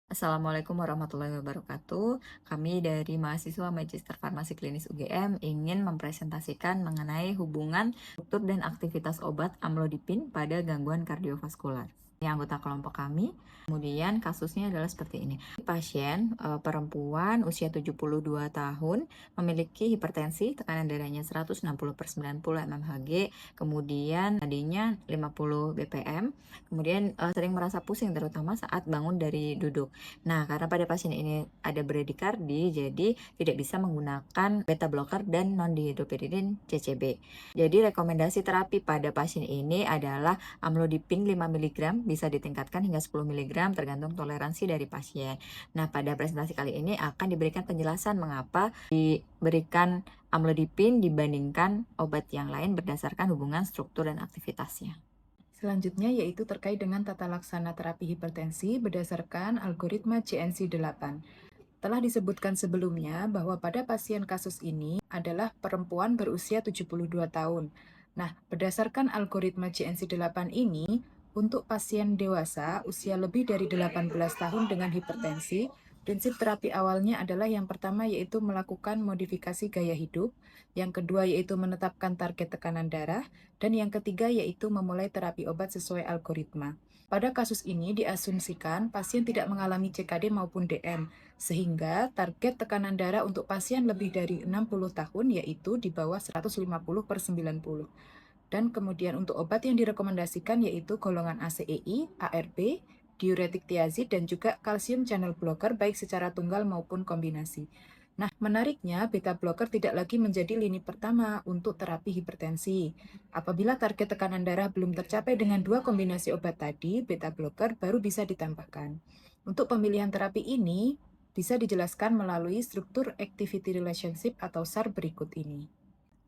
Assalamualaikum warahmatullahi wabarakatuh. Kami dari mahasiswa Magister Farmasi Klinis UGM ingin mempresentasikan mengenai hubungan struktur dan aktivitas obat amlodipin pada gangguan kardiovaskular. Ini anggota kelompok kami. Kemudian kasusnya adalah seperti ini. Pasien perempuan usia 72 tahun memiliki hipertensi, tekanan darahnya 160/90 mmHg, kemudian nadinya 50 bpm, kemudian sering merasa pusing terutama saat bangun dari duduk. Nah, karena pada pasien ini ada bradikardi, jadi tidak bisa menggunakan beta blocker dan non-dihidropyridin CCB. Jadi rekomendasi terapi pada pasien ini adalah amlodipin 5 mg bisa ditingkatkan hingga 10 mg tergantung toleransi dari pasien. Nah, pada presentasi kali ini akan diberikan penjelasan mengapa diberikan amlodipin dibandingkan obat yang lain berdasarkan hubungan struktur dan aktivitasnya. Selanjutnya yaitu terkait dengan tata laksana terapi hipertensi berdasarkan algoritma CNC8. Telah disebutkan sebelumnya bahwa pada pasien kasus ini adalah perempuan berusia 72 tahun. Nah, berdasarkan algoritma CNC8 ini, untuk pasien dewasa usia lebih dari 18 tahun dengan hipertensi, prinsip terapi awalnya adalah yang pertama yaitu melakukan modifikasi gaya hidup, yang kedua yaitu menetapkan target tekanan darah, dan yang ketiga yaitu memulai terapi obat sesuai algoritma. Pada kasus ini diasumsikan pasien tidak mengalami CKD maupun DM, sehingga target tekanan darah untuk pasien lebih dari 60 tahun yaitu di bawah 150/90. Dan kemudian untuk obat yang direkomendasikan yaitu golongan ACEI, ARB, diuretik tiazid, dan juga kalsium channel blocker baik secara tunggal maupun kombinasi. Nah, menariknya beta blocker tidak lagi menjadi lini pertama untuk terapi hipertensi. Apabila target tekanan darah belum tercapai dengan dua kombinasi obat tadi, beta blocker baru bisa ditambahkan. Untuk pemilihan terapi ini bisa dijelaskan melalui struktur activity relationship atau SAR berikut ini.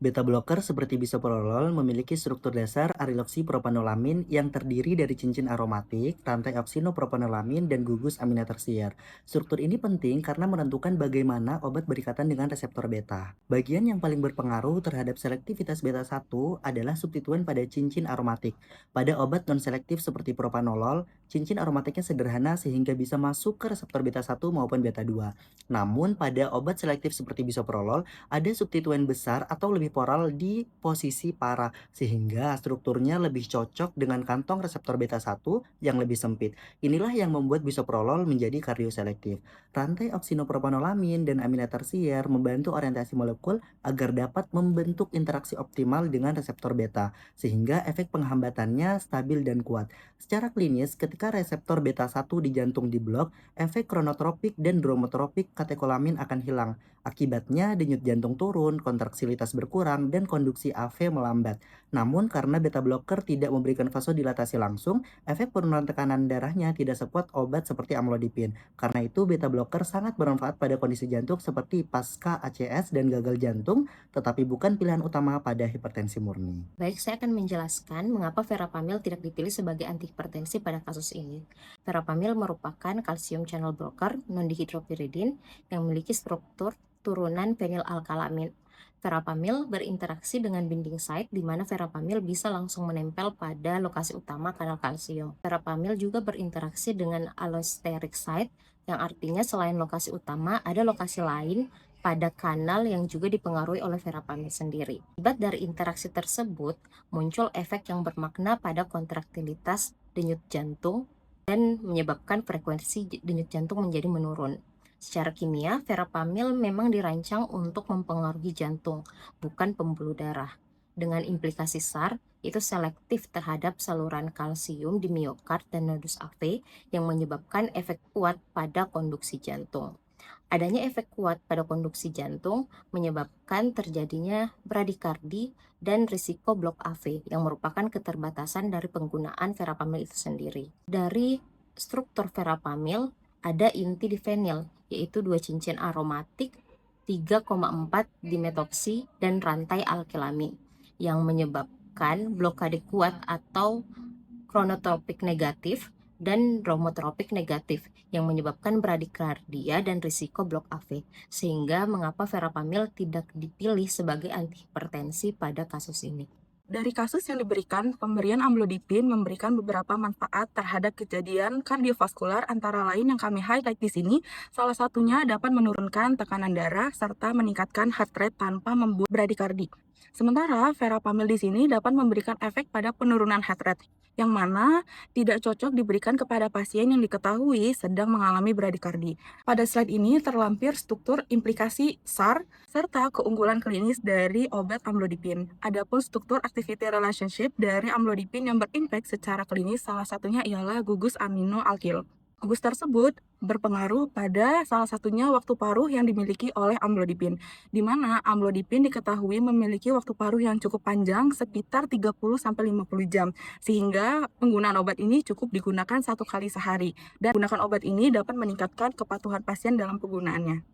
Beta blocker seperti bisoprolol memiliki struktur dasar ariloksipropanolamin yang terdiri dari cincin aromatik, rantai oksinopropanolamin, dan gugus amina tersier. Struktur ini penting karena menentukan bagaimana obat berikatan dengan reseptor beta. Bagian yang paling berpengaruh terhadap selektivitas beta 1 adalah substituen pada cincin aromatik. Pada obat non-selektif seperti propanolol, cincin aromatiknya sederhana sehingga bisa masuk ke reseptor beta 1 maupun beta 2. Namun pada obat selektif seperti bisoprolol, ada substituen besar atau lebih poral di posisi para, sehingga strukturnya lebih cocok dengan kantong reseptor beta 1 yang lebih sempit. Inilah yang membuat bisoprolol menjadi kardioselektif. Rantai oksinopropanolamin dan amina tersier membantu orientasi molekul agar dapat membentuk interaksi optimal dengan reseptor beta, sehingga efek penghambatannya stabil dan kuat. Secara klinis, ketika reseptor beta 1 di jantung diblok, efek kronotropik dan dromotropik katekolamin akan hilang. Akibatnya denyut jantung turun, kontraksilitas berkurang, dan konduksi AV melambat. Namun karena beta blocker tidak memberikan vasodilatasi langsung, efek penurunan tekanan darahnya tidak sekuat obat seperti amlodipin. Karena itu beta blocker sangat bermanfaat pada kondisi jantung seperti pasca ACS dan gagal jantung, tetapi bukan pilihan utama pada hipertensi murni. Baik, saya akan menjelaskan mengapa verapamil tidak dipilih sebagai antihipertensi pada kasus ini. Verapamil merupakan kalsium channel blocker non-dihidropyridin yang memiliki struktur turunan fenilalkalamin. Verapamil berinteraksi dengan binding site di mana verapamil bisa langsung menempel pada lokasi utama kanal kalsium. Verapamil juga berinteraksi dengan allosteric site yang artinya selain lokasi utama ada lokasi lain pada kanal yang juga dipengaruhi oleh verapamil sendiri. Akibat dari interaksi tersebut, muncul efek yang bermakna pada kontraktilitas denyut jantung dan menyebabkan frekuensi denyut jantung menjadi menurun. Secara kimia, verapamil memang dirancang untuk mempengaruhi jantung, bukan pembuluh darah. Dengan implikasi SAR, itu selektif terhadap saluran kalsium di miokard dan nodus AV yang menyebabkan efek kuat pada konduksi jantung. Adanya efek kuat pada konduksi jantung menyebabkan terjadinya bradikardi dan risiko blok AV yang merupakan keterbatasan dari penggunaan verapamil itu sendiri. Dari struktur verapamil ada inti difenil, yaitu dua cincin aromatik 3,4 dimetoksi dan rantai alkilamin yang menyebabkan blokade kuat atau kronotropik negatif dan dromotropik negatif yang menyebabkan bradikardia dan risiko blok AV, sehingga mengapa verapamil tidak dipilih sebagai antihipertensi pada kasus ini. Dari kasus yang diberikan, pemberian amlodipin memberikan beberapa manfaat terhadap kejadian kardiovaskular, antara lain yang kami highlight di sini. Salah satunya dapat menurunkan tekanan darah serta meningkatkan heart rate tanpa membuat bradikardi. Sementara verapamil di sini dapat memberikan efek pada penurunan heart rate, yang mana tidak cocok diberikan kepada pasien yang diketahui sedang mengalami bradikardi. Pada slide ini terlampir struktur implikasi SAR serta keunggulan klinis dari obat amlodipin. Adapun struktur activity relationship dari amlodipin yang berimpact secara klinis salah satunya ialah gugus amino alkil. Gugus tersebut berpengaruh pada salah satunya waktu paruh yang dimiliki oleh amlodipin, di mana amlodipin diketahui memiliki waktu paruh yang cukup panjang sekitar 30-50 jam, sehingga penggunaan obat ini cukup digunakan 1 kali sehari, dan gunakan obat ini dapat meningkatkan kepatuhan pasien dalam penggunaannya.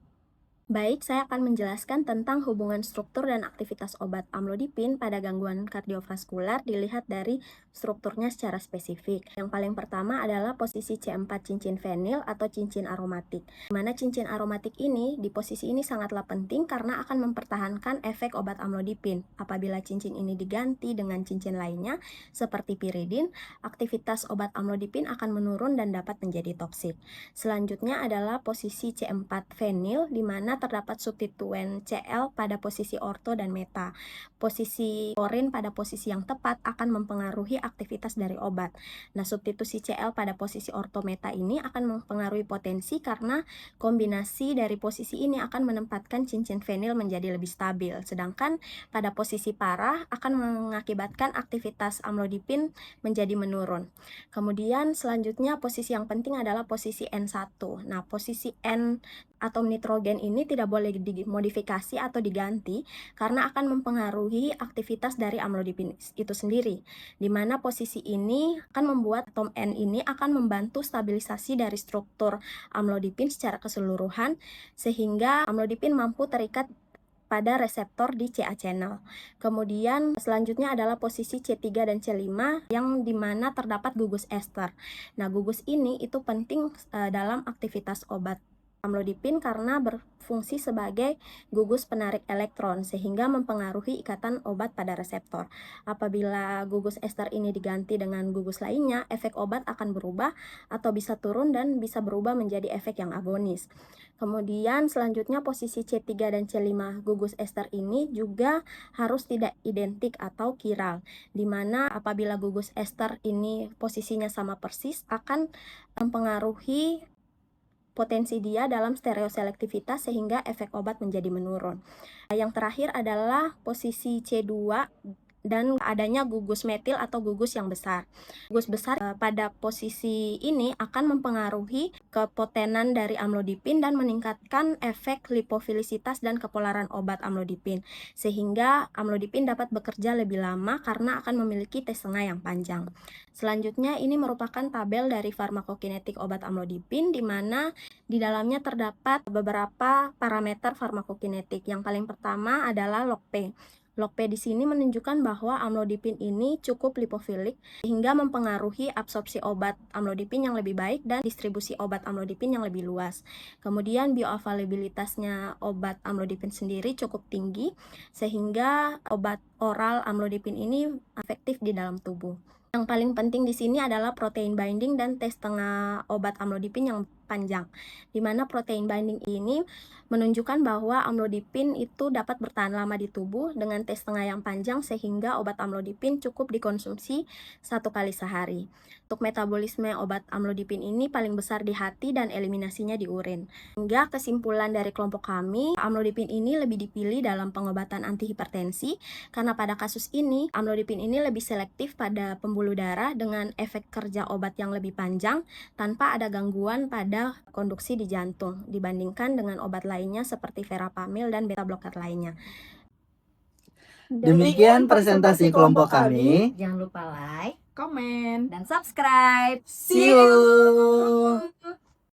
Baik, saya akan menjelaskan tentang hubungan struktur dan aktivitas obat amlodipin pada gangguan kardiovaskular dilihat dari strukturnya secara spesifik. Yang paling pertama adalah posisi C4 cincin fenil atau cincin aromatik. Di mana cincin aromatik ini, di posisi ini sangatlah penting karena akan mempertahankan efek obat amlodipin. Apabila cincin ini diganti dengan cincin lainnya, seperti piridin, aktivitas obat amlodipin akan menurun dan dapat menjadi toksik. Selanjutnya adalah posisi C4 fenil, di mana terdapat substituen Cl pada posisi orto dan meta. Posisi klorin pada posisi yang tepat akan mempengaruhi aktivitas dari obat. Nah, substitusi Cl pada posisi orto meta ini akan mempengaruhi potensi karena kombinasi dari posisi ini akan menempatkan cincin fenil menjadi lebih stabil. Sedangkan pada posisi parah akan mengakibatkan aktivitas amlodipin menjadi menurun. Kemudian selanjutnya posisi yang penting adalah posisi N1. Nah, posisi N atom nitrogen ini tidak boleh dimodifikasi atau diganti karena akan mempengaruhi aktivitas dari amlodipin itu sendiri, di mana posisi ini akan membuat atom N ini akan membantu stabilisasi dari struktur amlodipin secara keseluruhan sehingga amlodipin mampu terikat pada reseptor di CA channel. Kemudian selanjutnya adalah posisi C3 dan C5 yang dimana terdapat gugus ester. Nah, gugus ini itu penting dalam aktivitas obat amlodipin karena berfungsi sebagai gugus penarik elektron sehingga mempengaruhi ikatan obat pada reseptor. Apabila gugus ester ini diganti dengan gugus lainnya, efek obat akan berubah atau bisa turun dan bisa berubah menjadi efek yang agonis. Kemudian selanjutnya posisi C3 dan C5 gugus ester ini juga harus tidak identik atau kiral, di mana apabila gugus ester ini posisinya sama persis akan mempengaruhi potensi dia dalam stereoselektivitas sehingga efek obat menjadi menurun. Yang terakhir adalah posisi C2 dan adanya gugus metil atau gugus yang besar. Gugus besar pada posisi ini akan mempengaruhi kepotenan dari amlodipin dan meningkatkan efek lipofilisitas dan kepolaran obat amlodipin, sehingga amlodipin dapat bekerja lebih lama karena akan memiliki T-setengah yang panjang. Selanjutnya ini merupakan tabel dari farmakokinetik obat amlodipin di mana di dalamnya terdapat beberapa parameter farmakokinetik. Yang paling pertama adalah log-P. Log-P di sini menunjukkan bahwa amlodipin ini cukup lipofilik sehingga mempengaruhi absorpsi obat amlodipin yang lebih baik dan distribusi obat amlodipin yang lebih luas. Kemudian bioavailabilitasnya obat amlodipin sendiri cukup tinggi sehingga obat oral amlodipin ini efektif di dalam tubuh. Yang paling penting di sini adalah protein binding dan T-setengah obat amlodipin yang panjang, di mana protein binding ini menunjukkan bahwa amlodipin itu dapat bertahan lama di tubuh dengan T-setengah yang panjang sehingga obat amlodipin cukup dikonsumsi 1 kali sehari. Untuk metabolisme obat amlodipin ini paling besar di hati dan eliminasinya di urin. Hingga kesimpulan dari kelompok kami, amlodipin ini lebih dipilih dalam pengobatan antihipertensi karena pada kasus ini amlodipin ini lebih selektif pada pembuluh darah dengan efek kerja obat yang lebih panjang tanpa ada gangguan pada konduksi di jantung dibandingkan dengan obat lainnya seperti verapamil dan beta blocker lainnya. Demikian presentasi kelompok kami. Jangan lupa like, Komen. dan subscribe. See you.